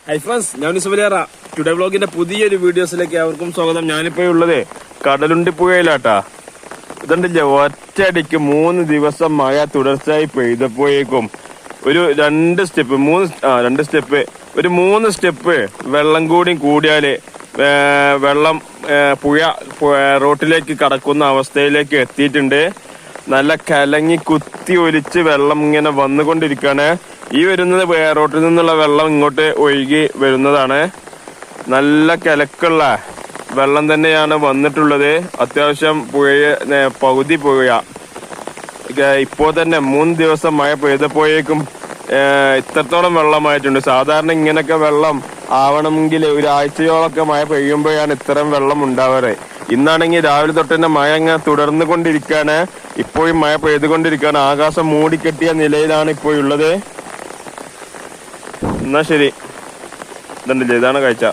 Hi friends, ഞാൻ സുബലിയാറ. Today വ്ളോഗിന്റെ പുതിയൊരു വീഡിയോസിലേക്ക് അവർക്കും സ്വാഗതം. ഞാനിപ്പോ ഉള്ളത് കടലുണ്ടി പുഴയിലാട്ടാ. ഇതുണ്ടല്ലേ, ഒറ്റയടിക്ക് 3 ദിവസം മഴ തുടർച്ചയായി പെയ്തപ്പോഴേക്കും ഒരു 2 സ്റ്റെപ്പ് ഒരു 3 സ്റ്റെപ്പ് വെള്ളം കൂടിയാല് വെള്ളം പുഴ റോട്ടിലേക്ക് കടക്കുന്ന അവസ്ഥയിലേക്ക് എത്തിയിട്ടുണ്ട്. നല്ല കലങ്ങി കുത്തി ഒലിച്ച് വെള്ളം ഇങ്ങനെ വന്നുകൊണ്ടിരിക്കുകയാണ്. ഈ വരുന്നത് റോട്ടിൽ നിന്നുള്ള വെള്ളം ഇങ്ങോട്ട് ഒഴുകി വരുന്നതാണ്. നല്ല കലക്കുള്ള വെള്ളം തന്നെയാണ് വന്നിട്ടുള്ളത്. അത്യാവശ്യം പകുതി പുഴ ഇപ്പോ തന്നെ 3 ദിവസം മഴ പെയ്തപ്പോഴേക്കും ഇത്രത്തോളം വെള്ളമായിട്ടുണ്ട്. സാധാരണ ഇങ്ങനൊക്കെ വെള്ളം ആവണമെങ്കിൽ ഒരാഴ്ചയോളൊക്കെ മഴ പെയ്യുമ്പോഴാണ് ഇത്തരം വെള്ളം ഉണ്ടാവാറ്. ഇന്നാണെങ്കിൽ രാവിലെ തൊട്ട് തന്നെ മഴ ഇങ്ങനെ തുടർന്നു കൊണ്ടിരിക്കുകയാണ്. ഇപ്പോഴും മഴ പെയ്തുകൊണ്ടിരിക്കുകയാണ്. ആകാശം മൂടിക്കെട്ടിയ നിലയിലാണ് ഇപ്പോഴുള്ളത്. എന്നാ ശരി, ഇതുണ്ടല്ലേ, ഇതാണ് കാഴ്ച.